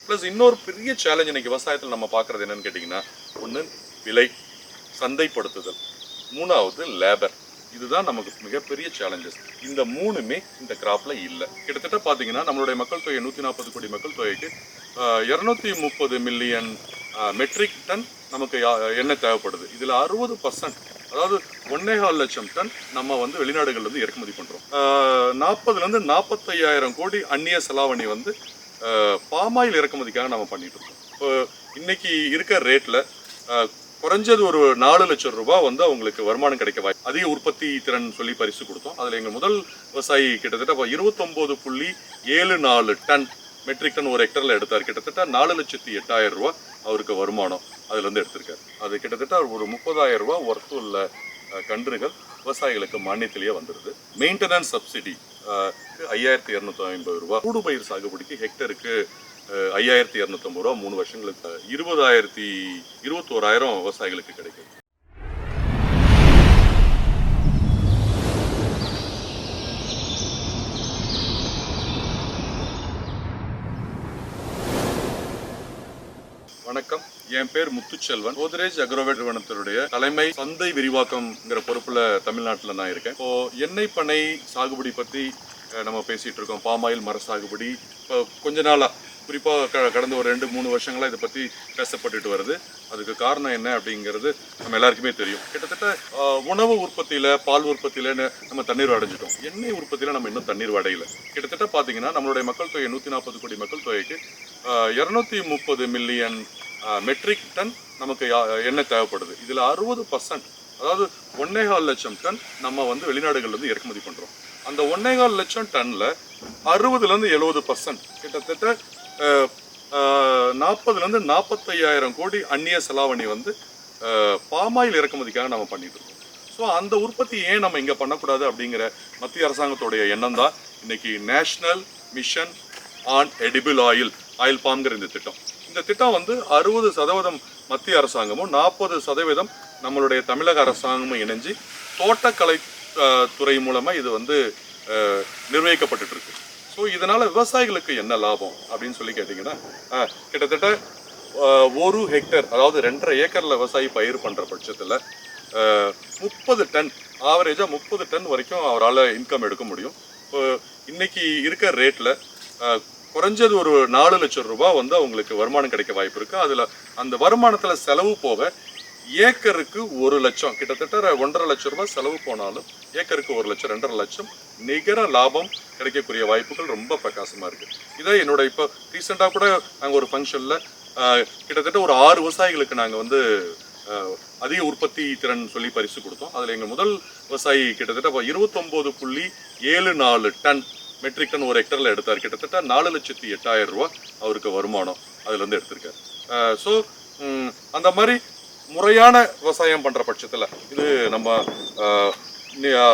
Plus இன்னொரு பெரிய challenge இன்னைக்கு விவசாயத்தில் நம்ம பார்க்குறது என்னன்னு கேட்டிங்கன்னா, ஒன்று விலை, சந்தைப்படுத்துதல், மூணாவது லேபர். இதுதான் நமக்கு மிகப்பெரிய சேலஞ்சஸ். இந்த மூணுமே இந்த கிராப்ல இல்லை. கிட்டத்தட்ட பார்த்தீங்கன்னா நம்மளுடைய மக்கள் தொகை 140 கோடி மக்கள் தொகைக்கு 230 மில்லியன் மெட்ரிக் டன் நமக்கு எண்ணெய் தேவைப்படுது. இதில் 60%, அதாவது 1.25 லட்சம் டன் நம்ம வந்து வெளிநாடுகள்லேருந்து இறக்குமதி பண்ணுறோம். 40லேருந்து 45,000 கோடி அந்நிய செலாவணி வந்து பாமாயில் இறக்குமதிக்காக நம்ம பண்ணிட்டு இருக்கோம். இப்போ இன்னைக்கு இருக்க ரேட்டில் குறைஞ்சது ஒரு 4 லட்சம் ரூபாய் வந்து அவங்களுக்கு வருமானம் கிடைக்க வாய்ப்பு. அதிக உற்பத்தி திறன் சொல்லி பரிசு கொடுத்தோம். அதில் எங்கள் முதல் விவசாயி கிட்டத்தட்ட 29.74 டன் மெட்ரிக் டன் ஒரு ஹெக்டரில் எடுத்தார். கிட்டத்தட்ட 4,08,000 ரூபா அவருக்கு வருமானம் அதுலேருந்து எடுத்திருக்காரு. அது கிட்டத்தட்ட ஒரு 30,000 ரூபா ஒர்த்து உள்ள கன்றுகள் விவசாயிகளுக்கு மானியத்திலேயே வந்துடுது. மெயின்டெனன்ஸ் சப்சிடி 5,250 ரூபா. கூடு பயிர் சாகுபடிக்கு ஹெக்டருக்கு 5,250 ரூபா 3 வருஷங்களுக்கு 21,000 விவசாயிகளுக்கு கிடைக்குது. வணக்கம், என் பேர் முத்துச்செல்வன். கோத்ரேஜ் அக்ரோவேட் நிறுவனத்தினுடைய தலைமை சந்தை விரிவாக்கம்ங்கிற பொறுப்புல தமிழ்நாட்டில் நான் இருக்கேன். இப்போ எண்ணெய் பண்ணை சாகுபடி பத்தி நம்ம பேசிட்டு இருக்கோம். பாமாயில் மர சாகுபடி இப்போ கொஞ்ச நாளா, குறிப்பாக கடந்த ஒரு 2-3 வருஷங்களா இதை பற்றி பேசப்பட்டுட்டு வருது. அதுக்கு காரணம் என்ன அப்படிங்கிறது நம்ம எல்லாருக்குமே தெரியும். கிட்டத்தட்ட உணவு உற்பத்தியில், பால் உற்பத்தியில் நம்ம தண்ணீர் அடைஞ்சிட்டோம். எண்ணெய் உற்பத்தியில் நம்ம இன்னும் தண்ணீர் அடையலை. கிட்டத்தட்ட பார்த்தீங்கன்னா நம்மளுடைய மக்கள் தொகை 140 கோடி மக்கள் தொகைக்கு 230 மில்லியன் மெட்ரிக் டன் நமக்கு எண்ணெய் தேவைப்படுது. இதில் 60%, அதாவது 1.25 லட்சம் டன் நம்ம வந்து வெளிநாடுகள்லேருந்து இறக்குமதி பண்ணுறோம். அந்த 1.25 லட்சம் டன்னில் 60லேருந்து 70%, கிட்டத்தட்ட 40லேருந்து 45,000 கோடி அந்நிய செலாவணி வந்து பாமாயில் இறக்குமதிக்காக நம்ம பண்ணிட்டு இருக்கோம். ஸோ அந்த உற்பத்தி ஏன் நம்ம இங்கே பண்ணக்கூடாது அப்படிங்கிற மத்திய அரசாங்கத்துடைய எண்ணம் தான் இன்னைக்கு national mission on edible oil பாம்ங்கிற இந்த திட்டம். இந்த திட்டம் வந்து 60% மத்திய அரசாங்கமும் 40% நம்மளுடைய தமிழக அரசாங்கமும் இணைஞ்சு தோட்டக்கலை துறை மூலமாக இது வந்து நிர்வகிக்கப்பட்டு இருக்கு. ஸோ இதனால விவசாயிகளுக்கு என்ன லாபம் அப்படின்னு சொல்லி கேட்டிங்கன்னா, கிட்டத்தட்ட 1 ஹெக்டர், அதாவது 2.5 ஏக்கரில் விவசாயி பயிர் பண்ணுற பட்சத்தில் 30 டன், ஆவரேஜாக 30 டன் வரைக்கும் அவரால் இன்கம் எடுக்க முடியும். இப்போ இன்னைக்கு இருக்க ரேட்டில் குறைஞ்சது ஒரு 4 லட்சம் ரூபாய் வந்து அவங்களுக்கு வருமானம் கிடைக்க வாய்ப்பு இருக்குது. அதில் அந்த வருமானத்தில் செலவு போக ஏக்கருக்கு 1 லட்சம், கிட்டத்தட்ட 1.5 லட்சம் ரூபாய் செலவு போனாலும் ஏக்கருக்கு 1 லட்சம், 2.5 லட்சம் நிகர லாபம் கிடைக்கக்கூடிய வாய்ப்புகள் ரொம்ப பிரகாசமாக இருக்குது. இதை என்னோட இப்போ ரீசெண்டாக கூட நாங்கள் ஒரு ஃபங்க்ஷனில் கிட்டத்தட்ட ஒரு 6 விவசாயிகளுக்கு நாங்கள் வந்து அதிக உற்பத்தி திறன் சொல்லி பரிசு கொடுத்தோம். அதில் எங்கள் முதல் விவசாயி கிட்டத்தட்ட 29.74 டன் மெட்ரிக் டன் ஒரு ஹெக்டரில் எடுத்தார். கிட்டத்தட்ட 4,08,000 ரூபா அவருக்கு வருமானம் அதுலேருந்து எடுத்திருக்காரு. ஸோ அந்த மாதிரி முறையான விவசாயம் பண்ணுற பட்சத்தில், இது நம்ம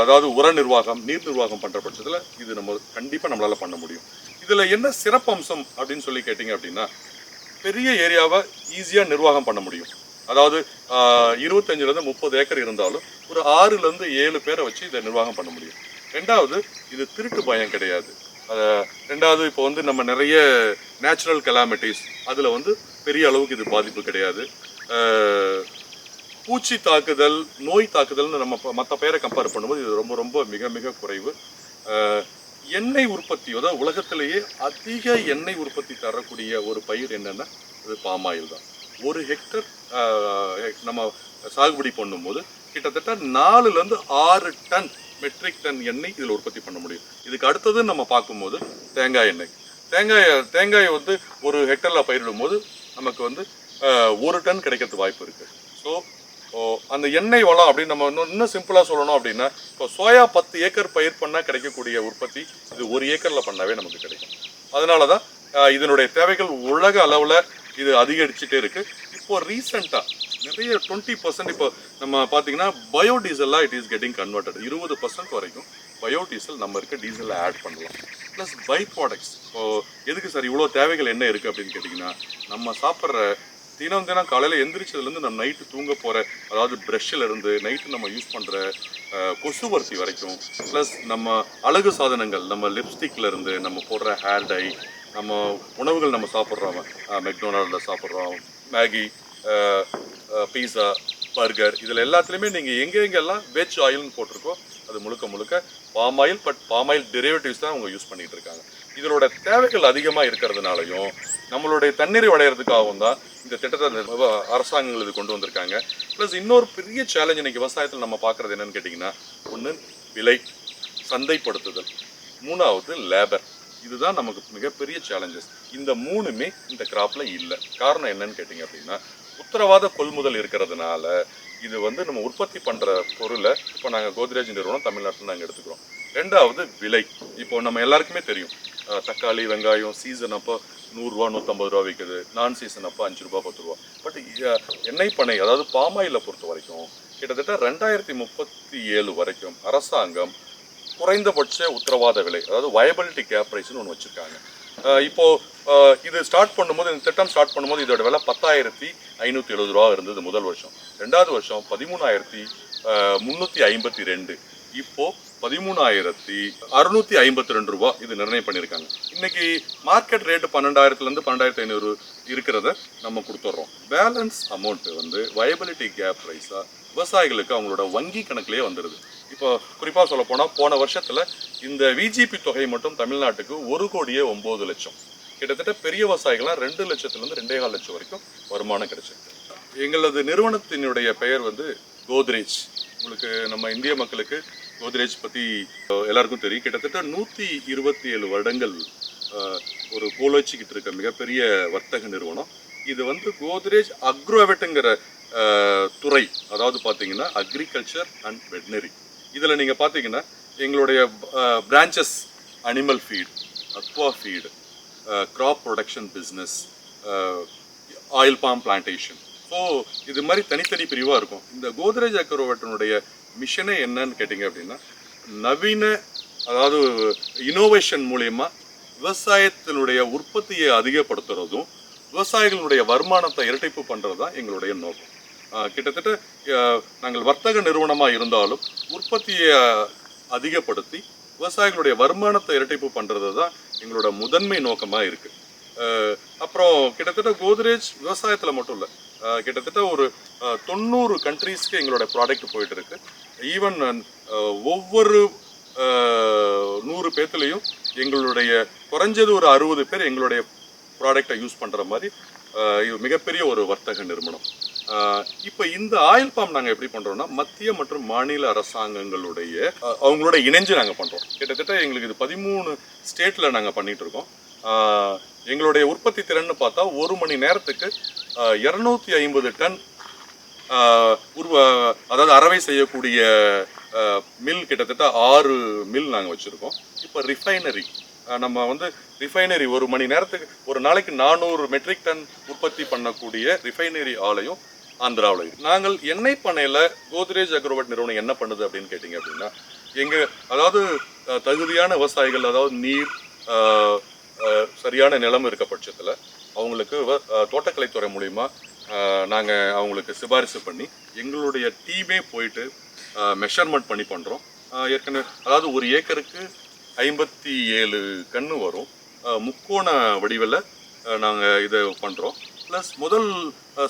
அதாவது உர நிர்வாகம், நீர் நிர்வாகம் பண்ணுற பட்சத்தில் இது நம்ம கண்டிப்பாக நம்மளால் பண்ண முடியும். இதில் என்ன சிறப்பம்சம் அப்படின்னு சொல்லி கேட்டிங்க அப்படின்னா, பெரிய ஏரியாவை ஈஸியாக நிர்வாகம் பண்ண முடியும். அதாவது 25லேருந்து 30 ஏக்கர் இருந்தாலும் ஒரு 6லேருந்து 7 பேரை வச்சு இதை நிர்வாகம் பண்ண முடியும். ரெண்டாவது, இது திருட்டு பயம் கிடையாது. ரெண்டாவது, இப்போ வந்து நம்ம நிறைய நேச்சுரல் கெலாமிட்டிஸ், அதில் வந்து பெரிய அளவுக்கு இது பாதிப்பு கிடையாது. பூச்சி தாக்குதல், நோய் தாக்குதல்னு நம்ம மற்ற பேரை கம்பேர் பண்ணும்போது இது ரொம்ப ரொம்ப மிக மிக குறைவு. எண்ணெய் உற்பத்தி, அதாவது உலகத்திலேயே அதிக எண்ணெய் உற்பத்தி தரக்கூடிய ஒரு பயிர் என்னென்னா அது பாமாயில் தான். 1 ஹெக்டர் நம்ம சாகுபடி பண்ணும்போது கிட்டத்தட்ட 4லேருந்து 6 டன் மெட்ரிக் டன் எண்ணெய் இதில் உற்பத்தி பண்ண முடியும். இதுக்கு அடுத்தது நம்ம பார்க்கும்போது தேங்காய் எண்ணெய். தேங்காயை வந்து 1 ஹெக்டரில் பயிரிடும் போது நமக்கு வந்து 1 டன் கிடைக்கிறதுக்கு வாய்ப்பு இருக்குது. ஸோ அந்த எண்ணெய் வளம் அப்படின்னு நம்ம இன்னும் சிம்பிளாக சொல்லணும் அப்படின்னா, இப்போ சோயா 10 ஏக்கர் பயிர் பண்ணால் கிடைக்கக்கூடிய உற்பத்தி இது 1 ஏக்கரில் பண்ணாவே நமக்கு கிடைக்கும். அதனால தான் இதனுடைய தேவைகள் உலக அளவில் இது அதிகரிச்சுட்டே இருக்குது. இப்போ ரீசெண்டாக நிறைய 20% இப்போ நம்ம பார்த்தீங்கன்னா பயோடீசலாக இட் இஸ் கெட்டிங் கன்வெர்டட். 20% வரைக்கும் பயோடீசல் நம்ம இருக்க டீசலில் ஆட் பண்ணலாம். Plus by products. இப்போது எதுக்கு சார் இவ்வளோ தேவைகள் என்ன இருக்குது அப்படின்னு கேட்டிங்கன்னா, நம்ம சாப்பிட்ற தினம் காலையில் எந்திரிச்சதுலேருந்து நம்ம நைட்டு தூங்க போகிற, அதாவது ப்ரஷ்ஷிலேருந்து நைட்டு நம்ம யூஸ் பண்ணுற கொசுவர்த்தி வரைக்கும், ப்ளஸ் நம்ம அழகு சாதனங்கள், நம்ம லிப்ஸ்டிக்லேருந்து நம்ம போடுற ஹேர் டை, நம்ம உணவுகள் நம்ம சாப்பிட்றோம், மெக்டொனால்டில் சாப்பிட்றோம், மேகி, பீஸா, பர்கர், இதில் எல்லாத்துலேயுமே நீங்கள் எங்கெங்கெல்லாம் வெஜ் ஆயில்னு போட்டிருக்கோ அது முழுக்க முழுக்க palm oil, but palm oil derivatives தான் அவங்க யூஸ் பண்ணிகிட்டு இருக்காங்க. இதனோட தேவைகள் அதிகமாக இருக்கிறதுனாலையும் நம்மளுடைய தண்ணீரை வளையிறதுக்காகவும் தான் இந்த திட்டத்தை அரசாங்கங்கள் இது கொண்டு வந்திருக்காங்க. ப்ளஸ் இன்னொரு பெரிய சேலஞ்ச் இன்னைக்கு விவசாயத்தில் நம்ம பார்க்குறது என்னன்னு கேட்டிங்கன்னா, ஒன்று விலை, சந்தைப்படுத்துதல், மூணாவது லேபர். இதுதான் நமக்கு மிகப்பெரிய சேலஞ்சஸ். இந்த மூணுமே இந்த கிராப்பில் இல்லை. காரணம் என்னன்னு கேட்டிங்க அப்படின்னா, உத்தரவாத கொள்முதல் இருக்கிறதுனால இது வந்து நம்ம உற்பத்தி பண்ணுற பொருளை இப்போ நாங்கள் கோத்ரேஜ் நிறுவனம் தமிழ்நாட்டில் நாங்கள் எடுத்துக்கிறோம். ரெண்டாவது விலை. இப்போ நம்ம எல்லாருக்குமே தெரியும், தக்காளி, வெங்காயம் சீசன் அப்போ 100 ரூபா 150 ரூபா விற்குது, நான் சீசன் அப்போ 5 ரூபா 10 ரூபா. பட் எண்ணெய் பனை அதாவது பாமாயிலை பொறுத்த வரைக்கும் கிட்டத்தட்ட 2037 வரைக்கும் அரசாங்கம் குறைந்தபட்ச உத்தரவாத விலை, அதாவது வயபிலிட்டி கேப் ப்ரைஸ்னு ஒன்று வச்சுருக்காங்க. இது ஸ்டார்ட் பண்ணும்போது, இந்த திட்டம் ஸ்டார்ட் பண்ணும்போது இதோட விலை 10,570 ரூபா இருந்தது முதல் வருஷம். ரெண்டாவது வருஷம் 13,352. இப்போ 13,652 ரூபா இது நிர்ணயம் பண்ணியிருக்காங்க. இன்னைக்கு மார்க்கெட் ரேட்டு 12,000லேருந்து 12,500 இருக்கிறத நம்ம கொடுத்துட்றோம். பேலன்ஸ் அமௌண்ட் வந்து வயபிலிட்டி கேப் ப்ரைஸாக விவசாயிகளுக்கு அவங்களோட வங்கி கணக்கிலே வந்துடுது. இப்போ குறிப்பாக சொல்ல போனால் போன வருஷத்தில் இந்த விஜிபி தொகை மட்டும் தமிழ்நாட்டுக்கு 1,09,00,000. கிட்டத்தட்ட பெரிய விவசாயிகள்லாம் 2 லட்சத்துலேருந்து 2,4 லட்சம் வரைக்கும் வருமானம் கிடைச்சிருக்கு. எங்களது நிறுவனத்தினுடைய பெயர் வந்து கோத்ரேஜ். உங்களுக்கு நம்ம இந்திய மக்களுக்கு கோத்ரேஜ் பற்றி எல்லாருக்கும் தெரியும். கிட்டத்தட்ட 127 வருடங்கள் ஒரு கோலோச்சிக்கிட்டு இருக்க மிகப்பெரிய வர்த்தக நிறுவனம். இது வந்து கோத்ரேஜ் அக்ரோவெட்டுங்கிற துறை, அதாவது பார்த்தீங்கன்னா அக்ரிகல்ச்சர் அண்ட் வெட்னரி. இதில் நீங்கள் பார்த்தீங்கன்னா எங்களுடைய branches animal feed, aqua feed, crop production business, oil palm plantation. So இது மாதிரி தனித்தனி பிரிவாக இருக்கும். இந்த கோத்ரேஜ் அக்ரோவெட்டினுடைய மிஷனே என்னன்னு கேட்டிங்க அப்படின்னா, நவீன அதாவது இனோவேஷன் மூலயமா விவசாயத்தினுடைய உற்பத்தியை அதிகப்படுத்துறதும் விவசாயிகளுடைய வருமானத்தை இரட்டிப்பு பண்ணுறது தான் எங்களுடைய நோக்கம். கிட்டத்தட்ட நாங்கள் வர்த்தக நிறுவனமாக இருந்தாலும் உற்பத்தியை அதிகப்படுத்தி விவசாயிகளுடைய வருமானத்தை இரட்டிப்பு பண்ணுறது தான் எங்களோட முதன்மை நோக்கமாக இருக்குது. அப்புறம் கிட்டத்தட்ட கோத்ரேஜ் விவசாயத்தில் மட்டும் இல்லை, கிட்டத்தட்ட ஒரு 90 கண்ட்ரீஸ்க்கு எங்களோட ப்ராடக்ட் போயிட்டு இருக்கு. ஈவன் ஒவ்வொரு 100 பேர்த்துலேயும் எங்களுடைய குறைஞ்சது ஒரு 60 பேர் எங்களுடைய ப்ராடக்டை யூஸ் பண்ணுற மாதிரி மிகப்பெரிய ஒரு வர்த்தக நிறுவனம். இப்போ இந்த ஆயில் பாம் நாங்கள் எப்படி பண்ணுறோம்னா, மத்திய மற்றும் மாநில அரசாங்கங்களுடைய அவங்களோட இணைஞ்சு நாங்கள் பண்ணுறோம். கிட்டத்தட்ட எங்களுக்கு இது 13 ஸ்டேட்டில் நாங்கள் பண்ணிகிட்டு இருக்கோம். எங்களுடைய உற்பத்தி திறன்னு பார்த்தா ஒரு மணி நேரத்துக்கு 250 டன் அதாவது அரவை செய்யக்கூடிய மில் கிட்டத்தட்ட 6 மில் நாங்கள் வச்சுருக்கோம். இப்போ ரிஃபைனரி நம்ம வந்து ரிஃபைனரி ஒரு மணி நேரத்துக்கு ஒரு நாளைக்கு 400 மெட்ரிக் டன் உற்பத்தி பண்ணக்கூடிய ரிஃபைனரி ஆலையும் ஆந்திராவில் இருக்குது. நாங்கள் எண்ணெய் பண்ணையில் கோத்ரேஜ் அக்ரோவெட் நிறுவனம் என்ன பண்ணுது அப்படின்னு கேட்டிங்க அப்படின்னா, அதாவது தகுதியான விவசாயிகள், அதாவது நீர் சரியான நிலம் இருக்க பட்சத்தில் அவங்களுக்கு தோட்டக்கலைத்துறை மூலிமா நாங்கள் அவங்களுக்கு சிபாரிசு பண்ணி எங்களுடைய டீமே போயிட்டு மெஷர்மெண்ட் பண்ணி பண்ணுறோம். ஏற்கனவே அதாவது ஒரு ஏக்கருக்கு 57 கன்று வரும். முக்கோண வடிவில் நாங்கள் இதை பண்ணுறோம். ப்ளஸ் முதல்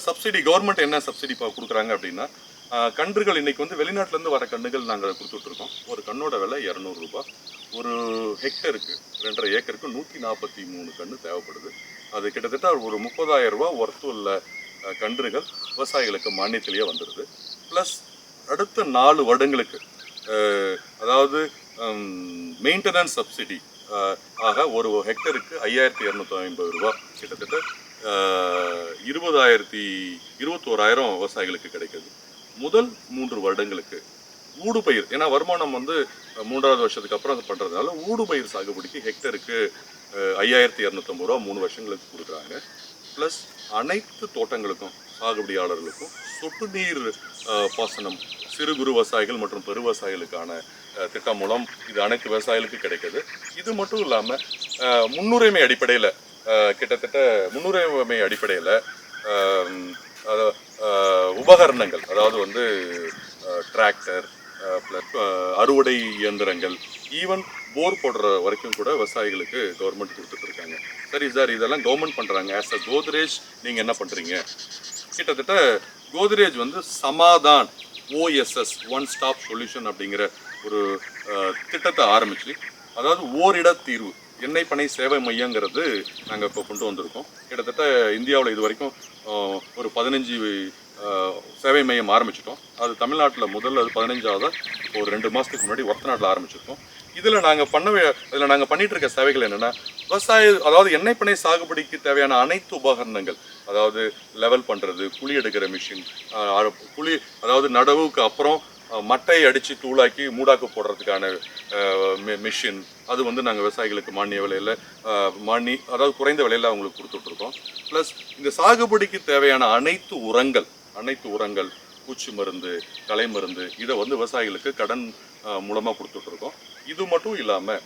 சப்சிடி கவர்மெண்ட் என்ன சப்சிடி கொடுக்குறாங்க அப்படின்னா, கன்றுகள் இன்றைக்கி வந்து வெளிநாட்டிலேருந்து வர கன்றுகள் நாங்கள் கொடுத்துட்ருக்கோம். ஒரு கண்ணோட விலை 200 ரூபா. ஒரு ஹெக்டருக்கு 2.5 ஏக்கருக்கு 143 கன்று தேவைப்படுது. அது கிட்டத்தட்ட ஒரு 30,000 ரூபா ஒர்த்து உள்ள கன்றுகள் விவசாயிகளுக்கு மானியத்திலேயே வந்துடுது. ப்ளஸ் அடுத்த 4 வருடங்களுக்கு அதாவது மெயின்டெனன்ஸ் சப்சிடி ஆக ஒரு ஹெக்டருக்கு 5,250 ரூபா, கிட்டத்தட்ட 21,000 விவசாயிகளுக்கு கிடைக்குது. முதல் 3 வருடங்களுக்கு ஊடுபயிர், ஏன்னா வருமானம் வந்து 3வது வருஷத்துக்கு அப்புறம் அது பண்ணுறதுனால ஊடுபயிர் சாகுபடிக்கு ஹெக்டருக்கு 5,250 ரூபா 3 வருஷங்களுக்கு கொடுக்குறாங்க. ப்ளஸ் அனைத்து தோட்டங்களுக்கும் சாகுபடியாளர்களுக்கும் சொட்டு நீர் பாசனம் சிறு குறு விவசாயிகள் மற்றும் பெரு விவசாயிகளுக்கான திட்டம் மூலம் இது அனைத்து விவசாயிகளுக்கும் கிடைக்குது. இது மட்டும் இல்லாமல் முன்னுரிமை அடிப்படையில் கிட்டத்தட்ட முன்னுரிமை அடிப்படையில் உபகரணங்கள், அதாவது வந்து டிராக்டர், ப்ளஸ் அறுவடை இயந்திரங்கள், ஈவன் போர் போடுற வரைக்கும் கூட விவசாயிகளுக்கு கவர்மெண்ட் கொடுத்துட்ருக்காங்க. சரி சார் இதெல்லாம் கவர்மெண்ட் பண்ணுறாங்க, ஆஸ் அ கோத்ரேஜ் நீங்கள் என்ன பண்ணுறீங்க? கிட்டத்தட்ட கோத்ரேஜ் வந்து சமாதான் OSS, ஒன் ஸ்டாப் சொல்யூஷன் அப்படிங்கிற ஒரு திட்டத்தை ஆரம்பித்து, அதாவது ஓரிட தீர்வு எண்ணெய் பனை சேவை மையங்கிறது நாங்கள் இப்போ கொண்டு வந்திருக்கோம். கிட்டத்தட்ட இந்தியாவில் இது வரைக்கும் ஒரு 15 சேவை மையம் ஆரம்பிச்சிட்டோம். அது தமிழ்நாட்டில் முதல்ல அது 15ஆவதா இப்போ ஒரு 2 மாதத்துக்கு முன்னாடி ஒத்த நாட்டில் ஆரம்பிச்சிருக்கோம். இதில் நாங்கள் பண்ணிட்டு இருக்க சேவைகள் என்னென்னா, அதாவது எண்ணெய் பனை சாகுபடிக்கு தேவையான அனைத்து உபகரணங்கள், அதாவது லெவல் பண்ணுறது, குழி எடுக்கிற மிஷின், அதாவது நடவுக்கு அப்புறம் மட்டை அடித்து தூளாக்கி மூடாக்கு போடுறதுக்கான மிஷின், அது வந்து நாங்கள் விவசாயிகளுக்கு மானிய விலையில் அதாவது குறைந்த விலையில் அவங்களுக்கு கொடுத்துட்ருக்கோம். ப்ளஸ் இந்த சாகுபடிக்கு தேவையான அனைத்து உரங்கள், பூச்சி மருந்து, களை மருந்து, இதை வந்து விவசாயிகளுக்கு கடன் மூலமாக கொடுத்துட்ருக்கோம். இது மட்டும் இல்லாமல்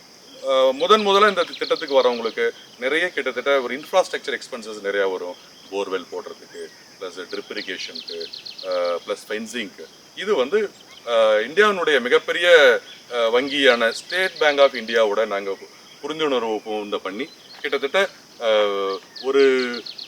முதல்ல இந்த திட்டத்துக்கு வரவங்களுக்கு நிறைய கிட்டத்தட்ட ஒரு இன்ஃப்ராஸ்ட்ரக்சர் எக்ஸ்பென்சஸ் நிறையா வரும். போர்வெல் போடுறதுக்கு, ப்ளஸ் ட்ரிப் இரிகேஷனுக்கு, ப்ளஸ் ஃபென்சிங்க்கு. இது வந்து இந்தியாவினுடைய மிகப்பெரிய வங்கியான ஸ்டேட் பேங்க் ஆஃப் இந்தியாவோட நாங்கள் புரிந்துணர்வு ஒப்பந்தம் பண்ணி கிட்டத்தட்ட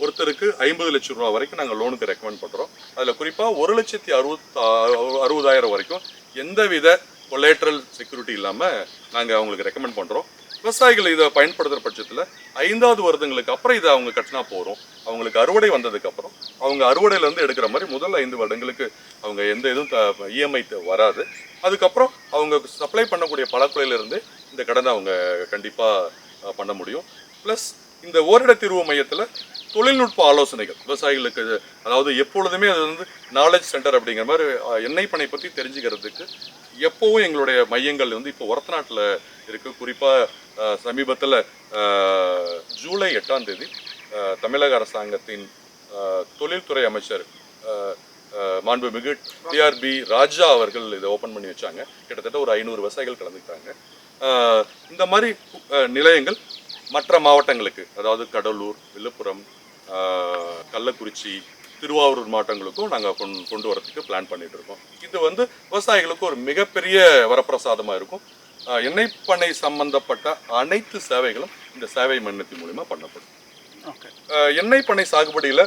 ஒருத்தருக்கு 50 லட்சம் ரூபா வரைக்கும் நாங்கள் லோனுக்கு ரெக்கமெண்ட் பண்ணுறோம். அதில் குறிப்பாக 1,60,000 வரைக்கும் எந்தவித கொலேட்ரல் செக்யூரிட்டி இல்லாமல் நாங்கள் அவங்களுக்கு ரெக்கமெண்ட் பண்ணுறோம். விவசாயிகள் இதை பயன்படுத்துகிற பட்சத்தில் 5வது வருடங்களுக்கு அப்புறம் இதை அவங்க கட்டினா போகிறோம். அவங்களுக்கு அறுவடை வந்ததுக்கப்புறம் அவங்க அறுவடையிலேருந்து எடுக்கிற மாதிரி முதல் 5 வருடங்களுக்கு அவங்க எந்த இதுவும் EMI வராது. அதுக்கப்புறம் அவங்க சப்ளை பண்ணக்கூடிய பழக்குலையிலிருந்து இந்த கடனை அவங்க கண்டிப்பாக பண்ண முடியும். ப்ளஸ் இந்த ஓரிட தீர்வு மையத்தில் தொழில்நுட்ப ஆலோசனைகள் விவசாயிகளுக்கு, அதாவது எப்பொழுதுமே அது வந்து நாலேஜ் சென்டர் அப்படிங்கிற மாதிரி எண்ணெய் பனை பற்றி தெரிஞ்சுக்கிறதுக்கு எப்போவும் எங்களுடைய மையங்கள் வந்து இப்போ ஒரத்த நாட்டில் இருக்குது. குறிப்பாக சமீபத்தில் ஜூலை 8ஆம் தேதி தமிழக அரசாங்கத்தின் தொழில்துறை அமைச்சர் மாண்புமிகு TRB ராஜா அவர்கள் இதை ஓப்பன் பண்ணி வச்சாங்க. கிட்டத்தட்ட ஒரு 500 விவசாயிகள் கலந்துக்கிட்டாங்க. இந்த மாதிரி நிலையங்கள் மற்ற மாவட்டங்களுக்கு, அதாவது கடலூர், விழுப்புரம், கள்ளக்குறிச்சி, திருவாரூர் மாவட்டங்களுக்கும் நாங்கள் கொண்டு வரதுக்கு பிளான் பண்ணிட்டு இருக்கோம். இது வந்து விவசாயிகளுக்கு ஒரு மிகப்பெரிய வரப்பிரசாதமாக இருக்கும். எண்ணெய் பண்ணை சம்பந்தப்பட்ட அனைத்து சேவைகளும் இந்த சேவை மையத்தின் மூலிமா பண்ணப்படும். எண்ணெய் பண்ணை சாகுபடியில்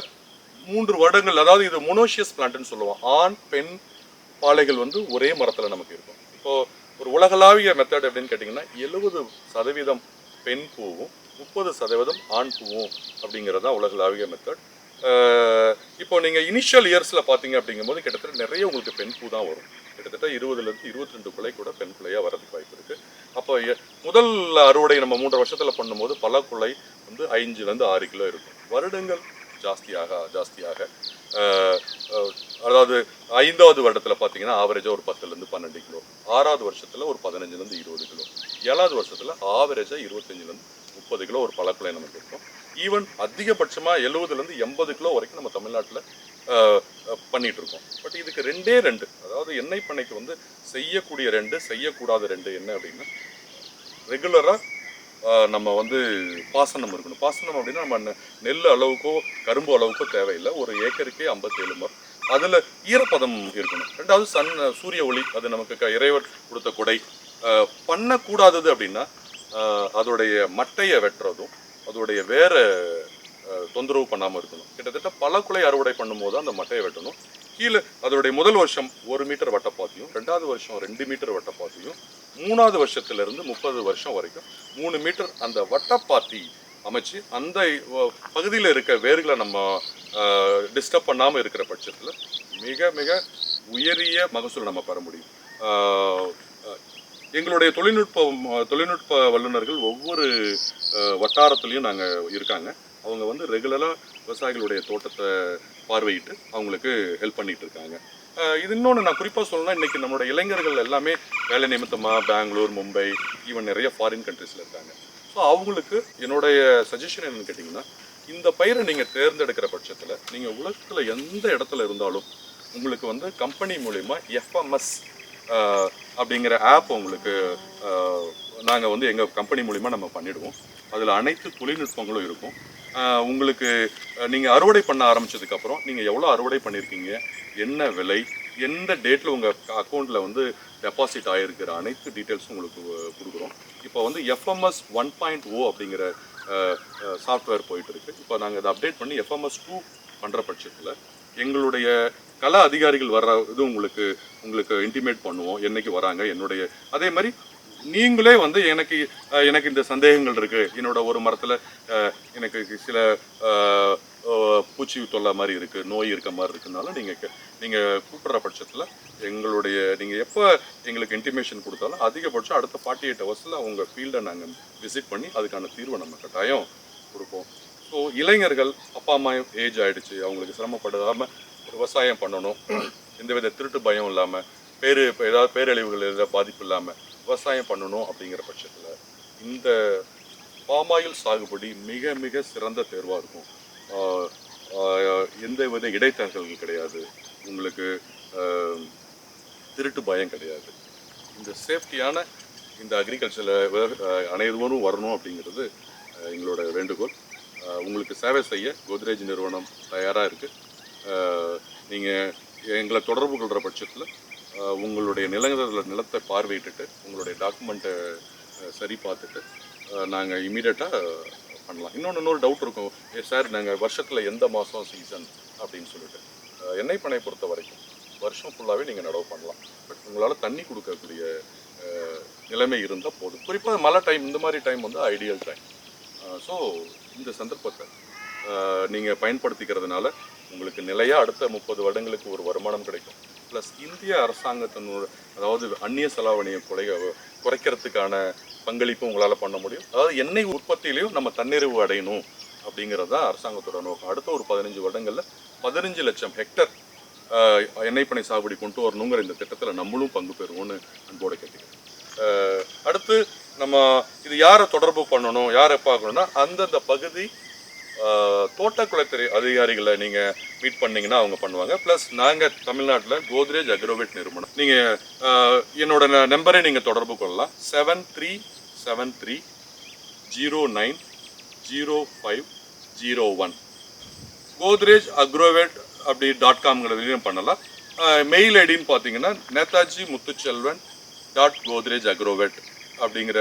3 வருடங்கள், அதாவது இது மொனோஷியஸ் பிளான்ட்னு சொல்லுவோம். ஆண் பெண் பாலைகள் வந்து ஒரே மரத்தில் நமக்கு இருக்கும். இப்போது ஒரு உலகளாவிய மெத்தட் எப்படின்னு கேட்டிங்கன்னா 70% பெண் பூவும் 30% ஆண் பூவும் அப்படிங்கிறது தான் உலகளாவிய மெத்தட். இப்போ நீங்கள் இனிஷியல் இயர்ஸில் பார்த்தீங்க அப்படிங்கும்போது கிட்டத்தட்ட நிறைய உங்களுக்கு பெண் பூ தான் வரும். கிட்டத்தட்ட 20லேருந்து 22 குலை கூட பெண் குலையாக வரதுக்கு வாய்ப்பு இருக்குது. அப்போ முதல் அறுவடை நம்ம 3 வருஷத்தில் பண்ணும்போது பல குலை வந்து 5லேருந்து 6 கிலோ இருக்கும். வருடங்கள் ஜாஸ்தியாக அதாவது 5வது வருடத்தில் பார்த்தீங்கன்னா ஆவரேஜாக ஒரு 10லேருந்து 12 கிலோ, 6வது வருஷத்தில் ஒரு 15லேருந்து 20 கிலோ, 7வது வருஷத்தில் ஆவரேஜாக 25லேருந்து 30 கிலோ ஒரு பழக்குலை நமக்கு இருக்கும். ஈவன் அதிகபட்சமாக 70லேருந்து 80 கிலோ வரைக்கும் நம்ம தமிழ்நாட்டில் பண்ணிகிட்டு இருக்கோம். பட் இதுக்கு 2 அதாவது எண்ணெய் பண்ணைக்கு வந்து செய்யக்கூடிய 2, செய்யக்கூடாத 2 என்ன அப்படின்னா, ரெகுலராக நம்ம வந்து பாசனம் இருக்கணும். பாசனம் அப்படின்னா நம்ம நெல் அளவுக்கோ கரும்பு அளவுக்கோ தேவையில்லை. ஒரு ஏக்கருக்கே 57 மரம். அதில் ஈரப்பதம் இருக்கணும். 2வது சூரிய ஒளி, அது நமக்கு இறைவர் கொடுத்த கொடை. பண்ணக்கூடாதது அப்படின்னா அதோடைய மட்டையை வெட்டுறதும் அதோடைய வேற தொந்தரவு பண்ணாமல் இருக்கணும். கிட்டத்தட்ட பல குலை அறுவடை பண்ணும்போது அந்த மட்டையை வெட்டணும். கீழே அதோடைய முதல் வருஷம் 1 மீட்டர் வட்டப்பாத்தியும், 2வது வருஷம் 2 மீட்டர் வட்டப்பாத்தியும், 3வது வருஷத்துலேருந்து 30 வருஷம் வரைக்கும் 3 மீட்டர் அந்த வட்டப்பாத்தி அமைச்சு அந்த பகுதியில் இருக்க வேர்களை நம்ம டிஸ்டர்ப் பண்ணாமல் இருக்கிற பட்சத்தில் மிக மிக உயரிய மகசூல் நம்ம பெற முடியும். எங்களுடைய தொழில்நுட்ப வல்லுநர்கள் ஒவ்வொரு வட்டாரத்துலேயும் நாங்கள் இருக்காங்க. அவங்க வந்து ரெகுலராக விவசாயிகளுடைய தோட்டத்தை பார்வையிட்டு அவங்களுக்கு ஹெல்ப் பண்ணிகிட்டு இருக்காங்க. இது இன்னொன்று நான் குறிப்பாக சொல்லணும்னா, இன்றைக்கி நம்மளோட இளைஞர்கள் எல்லாமே வேலை நிமித்தமாக பெங்களூர், மும்பை, ஈவன் நிறைய ஃபாரின் கண்ட்ரீஸில் இருக்காங்க. ஸோ அவங்களுக்கு என்னுடைய சஜஷன் என்னென்னு கேட்டிங்கன்னா, இந்த பயிரை நீங்கள் தேர்ந்தெடுக்கிற பட்சத்தில் நீங்கள் உலகத்தில் எந்த இடத்துல இருந்தாலும் உங்களுக்கு வந்து கம்பெனி மூலிமா FMS அப்படிங்கிற ஆப் உங்களுக்கு நாங்கள் வந்து எங்கள் கம்பெனி மூலிமா நம்ம பண்ணிவிடுவோம். அதில் அனைத்து தொழில்நுட்பங்களும் இருக்கும். உங்களுக்கு நீங்கள் அறுவடை பண்ண ஆரம்பித்ததுக்கப்புறம் நீங்கள் எவ்வளோ அறுவடை பண்ணியிருக்கீங்க, என்ன விலை, எந்த டேட்டில் உங்கள் அக்கௌண்ட்டில் வந்து டெபாசிட் ஆகிருக்கிற அனைத்து டீட்டெயில்ஸும் உங்களுக்கு கொடுக்குறோம். இப்போ வந்து FMS 1.0 அப்படிங்கிற சாஃப்ட்வேர் போயிட்டு இருக்கு. இப்போ நாங்கள் அதை அப்டேட் பண்ணி FMS2 பண்ணுற பட்சத்தில் எங்களுடைய கள அதிகாரிகள் வர்ற இது உங்களுக்கு இன்டிமேட் பண்ணுவோம் என்னைக்கு வராங்க. என்னுடைய அதே மாதிரி நீங்களே வந்து எனக்கு இந்த சந்தேகங்கள் இருக்கு, என்னோட ஒரு மரத்தில் எனக்கு சில பூச்சி தொல்லை மாதிரி இருக்கு, நோய் இருக்க மாதிரி இருக்குனாலும் நீங்கள் கூப்பிடுற பட்சத்தில் நீங்கள் எப்போ எங்களுக்கு இன்டிமேஷன் கொடுத்தாலும் அதிகபட்சம் அடுத்த 48 ஹவர்ஸில் உங்கள் ஃபீல்டை நாங்கள் விசிட் பண்ணி அதுக்கான தீர்வை நம்ம கட்டாயம் கொடுப்போம். ஸோ இளைஞர்கள் அப்பா அம்மா ஏஜ் ஆகிடுச்சு, அவங்களுக்கு சிரமப்படாமல் விவசாயம் பண்ணணும், எந்தவித திருட்டு பயம் இல்லாமல் ஏதாவது பேரழிவுகள் எதாவது பாதிப்பு இல்லாமல் விவசாயம் பண்ணணும் அப்படிங்கிற பட்சத்தில் இந்த பாமாயில் சாகுபடி மிக மிக சிறந்த தேர்வாக இருக்கும். எந்த வித இடைத்தரகர்கள் கிடையாது, உங்களுக்கு திருட்டு பயம் கிடையாது. இந்த சேஃப்டியான இந்த அக்ரிகல்ச்சரில் அனைவரும் வரணும் அப்படிங்கிறது எங்களோட வேண்டுகோள். உங்களுக்கு சேவை செய்ய கோத்ரேஜ் நிறுவனம் தயாராக இருக்குது. நீங்கள் எங்களை தொடர்பு கொள்கிற பட்சத்தில் உங்களுடைய நிலத்தை பார்வையிட்டுட்டு உங்களுடைய டாக்குமெண்ட்டை சரி பார்த்துட்டு நாங்கள் இமீடியட்டாக பண்ணலாம். இன்னொரு டவுட் இருக்கும், சார் நாங்கள் வருஷத்தில் எந்த மாதம் சீசன் அப்படின்னு சொல்லிட்டு. எண்ணெய் பண்ணை பொறுத்த வரைக்கும் வருஷம் ஃபுல்லாகவே நீங்கள் நடவு பண்ணலாம். பட் உங்களால் தண்ணி கொடுக்கக்கூடிய நிலைமை இருந்தால் போதும். குறிப்பாக மழை டைம், இந்த மாதிரி டைம் வந்து ஐடியல் டைம். ஸோ இந்த சந்தர்ப்பத்தை நீங்கள் பயன்படுத்திக்கிறதுனால உங்களுக்கு நிலையாக அடுத்த 30 வருடங்களுக்கு ஒரு வருமானம் கிடைக்கும். ப்ளஸ் இந்திய அரசாங்கத்தினோட அதாவது அந்நிய செலாவணியை குறைக்கிறதுக்கான பங்களிப்பு உங்களால் பண்ண முடியும். அதாவது எண்ணெய் உற்பத்தியிலையும் நம்ம தன்னிறைவு அடையணும் அப்படிங்கிறது தான் அரசாங்கத்தோட நோக்கம். அடுத்த ஒரு 15 வருடங்களில் 15 லட்சம் ஹெக்டர் எண்ணெய் பண்ணை சாகுபடி கொண்டு வரணுங்கிற இந்த திட்டத்தில் நம்மளும் பங்கு பெறுவோம்னு அன்போடு கேட்டுக்கிறேன். அடுத்து நம்ம இது யாரை தொடர்பு பண்ணணும், யாரை பார்க்கணுன்னா அந்தந்த பகுதி தோட்டக்கலைத்துறை அதிகாரிகளை நீங்கள் மீட் பண்ணிங்கன்னா அவங்க பண்ணுவாங்க. ப்ளஸ் நாங்கள் தமிழ்நாட்டில் கோத்ரேஜ் அக்ரோவேட் நிறுவனம், நீங்கள் என்னோட நம்பரை நீங்கள் தொடர்பு கொள்ளலாம். 7373090501 கோத்ரேஜ் அக்ரோவேட் அப்படி .comங்கிறதுலையும் பண்ணலாம். மெயில் ஐடின்னு பார்த்தீங்கன்னா netaji.muthuchelvan.godrejagrovet அப்படிங்கிற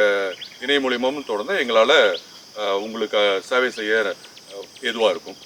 இணைய மூலியமும் தொடர்ந்து எங்களால் உங்களுக்கு சேவை செய்ய ஏதுவாக இருக்கும்.